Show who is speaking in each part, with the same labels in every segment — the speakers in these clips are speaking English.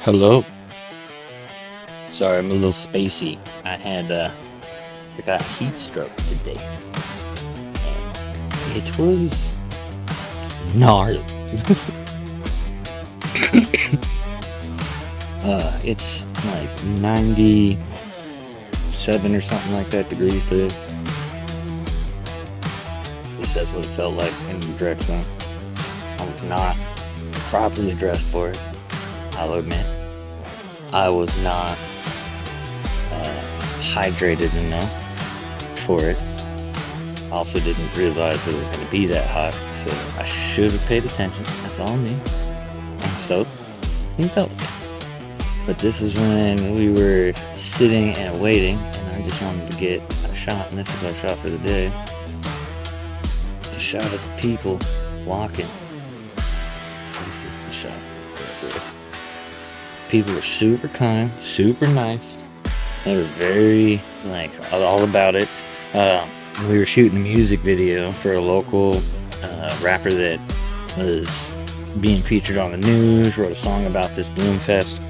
Speaker 1: Hello. Sorry, I'm a little spacey. I got heat stroke today. And it was gnarly. It's like 97 or something like that degrees today. At least that's what it felt like in the direct sun. I was not properly dressed for it, I'll admit. I was not hydrated enough for it. I also didn't realize it was going to be that hot, so I should have paid attention. That's all me. And so, he felt it. But this is when we were sitting and waiting, and I just wanted to get a shot, and this is our shot for the day. A shot of the people walking. This is the shot. People were super kind, super nice. They were very, all about it. We were shooting a music video for a local rapper that was being featured on the news, wrote a song about this Bloom Fest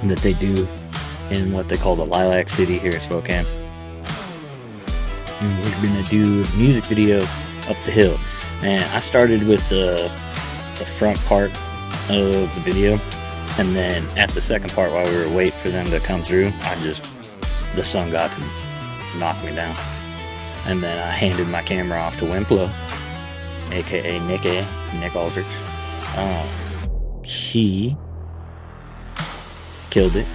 Speaker 1: that they do in what they call the Lilac City here in Spokane. And we're gonna do a music video up the hill. And I started with the front part of the video. And then at the second part, while we were waiting for them to come through, the sun got to knock me down. And then I handed my camera off to Wimplo, aka Nick Aldrich. He killed it.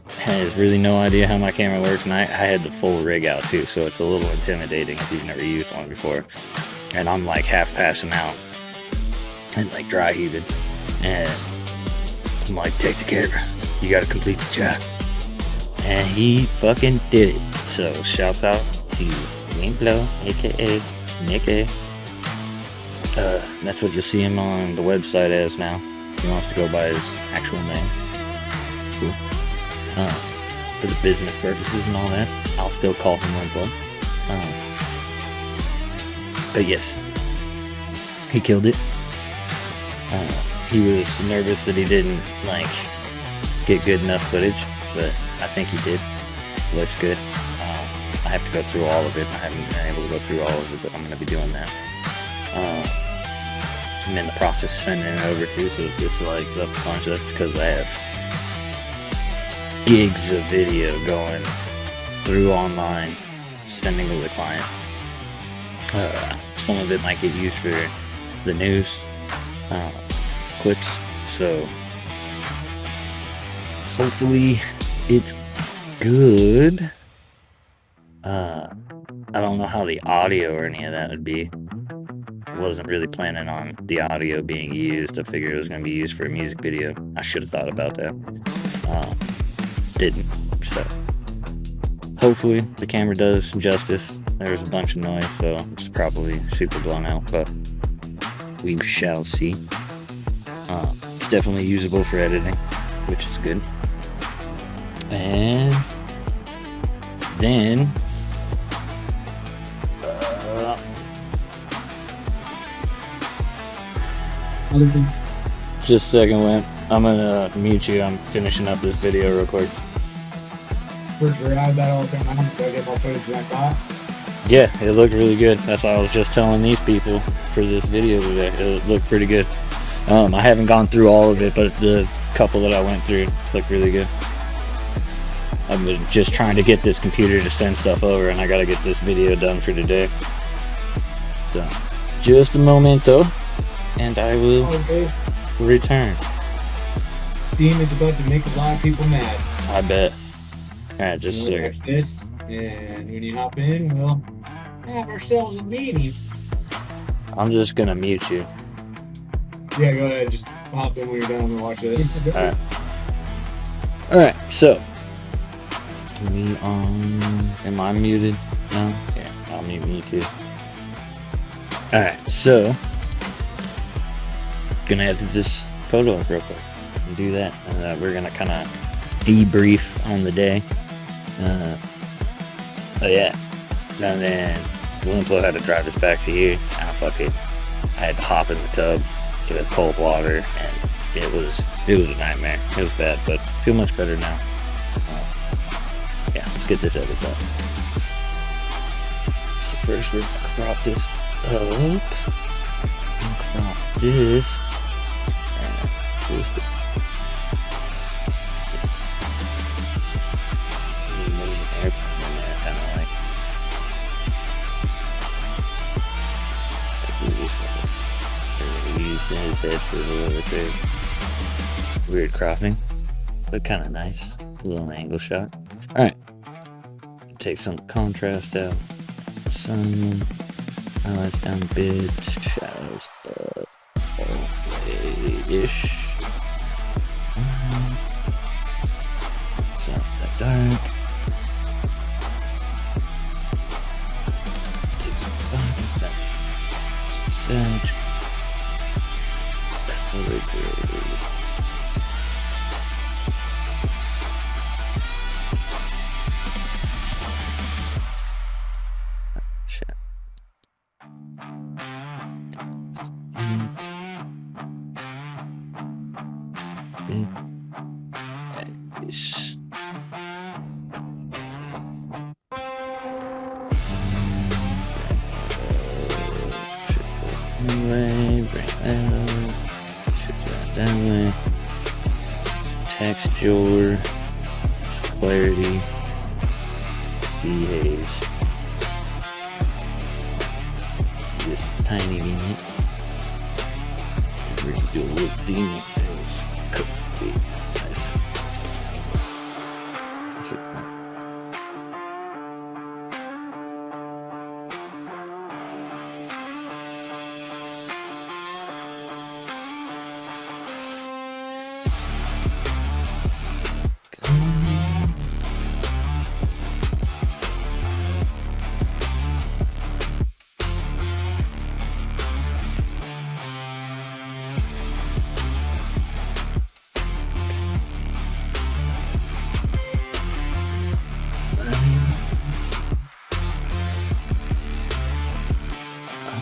Speaker 1: Has really no idea how my camera works, and I had the full rig out too, so it's a little intimidating if you've never used one before. And I'm like half passing out and like dry heaving. And I'm like, take the camera. You gotta complete the job. And he fucking did it. So shouts out to Wimplo, aka Nick. That's what you'll see him on the website as now. He wants to go by his actual name. Cool. For the business purposes and all that, I'll still call him Wimplo. But yes, he killed it. He was nervous that he didn't get good enough footage, but I think he did. Looks good. I have to go through all of it. I haven't been able to go through all of it, but I'm going to be doing that. I'm in the process of sending it over too, so just up a bunch. That's because I have gigs of video going through online, sending to the client. Some of it might get used for the news clips, so hopefully it's good. I don't know how the audio or any of that would be. Wasn't really planning on the audio being used. I figured it was going to be used for a music video. I should have thought about that. Didn't. So hopefully the camera does justice. There's a bunch of noise, so it's probably super blown out, but we shall see. It's definitely usable for editing, which is good. And then
Speaker 2: other things.
Speaker 1: just a second, Wimp. I'm gonna mute you. I'm finishing up this video real quick.
Speaker 2: For sure, I have that all the time. I'm gonna go get more footage than I thought.
Speaker 1: Yeah, it looked really good. That's what I was just telling these people for this video today. It looked pretty good. I haven't gone through all of it, but the couple that I went through looked really good. I've been just trying to get this computer to send stuff over, and I gotta get this video done for today. So, just a momento, and I will return.
Speaker 2: Steam is about to make a lot of people mad.
Speaker 1: I bet. Alright, just a second.
Speaker 2: Watch this, and when you hop in, we'll have ourselves a meeting.
Speaker 1: I'm just gonna mute you.
Speaker 2: Yeah, go ahead. Just hop in when you're done and watch this.
Speaker 1: Alright, so am I muted now? Yeah, I'll mute me too. Alright, so gonna edit this photo up real quick and do that, and we're gonna kind of debrief on the day. Oh yeah, and then Wimplo had to drive us back to here. Ah, fuck it. I had to hop in the tub with cold water, and it was a nightmare. It was bad, but I feel much better now. Yeah, let's get this edit done. So first we're gonna crop this up, and crop this, and just there's an airplane in there, kind of like. Using his head for a little bit there. Weird cropping, but kind of nice. A little angle shot. All right, take some contrast out. Sun, highlights down a bit, shadows up all the way-ish. It's not that dark. Take some bodies down. Some sage. Color grade. Anyway, bring that up. Should do that way. Some texture, some clarity, dehaze. Just tiny vignette. We're gonna do a little vignette. Could be nice. That's it.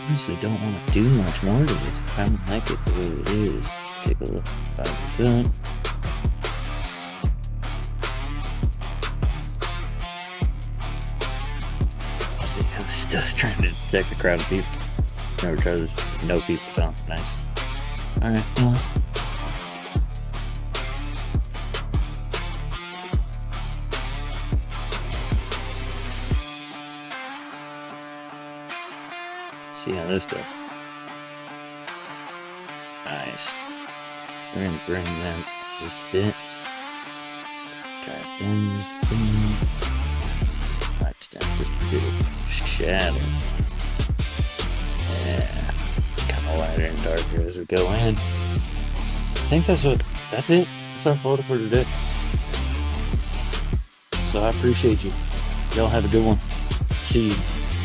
Speaker 1: Honestly don't want to do much more to this. I don't like it the way it is. Take a look. 5%. See, I was just trying to detect a crowd of people. Never tried this. No people found. Nice. Alright, well. See how this goes. Nice. So we're gonna bring that just a bit. Drive down just a bit. Lights down just a bit of shadow. Yeah. Kind of lighter and darker as we go in. I think that's it. That's our photo for today. So I appreciate you. Y'all have a good one. See you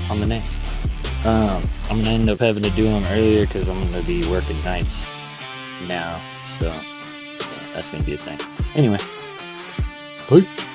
Speaker 1: on the next. I'm gonna end up having to do them earlier because I'm gonna be working nights now, so yeah, that's gonna be a thing. Anyway, peace.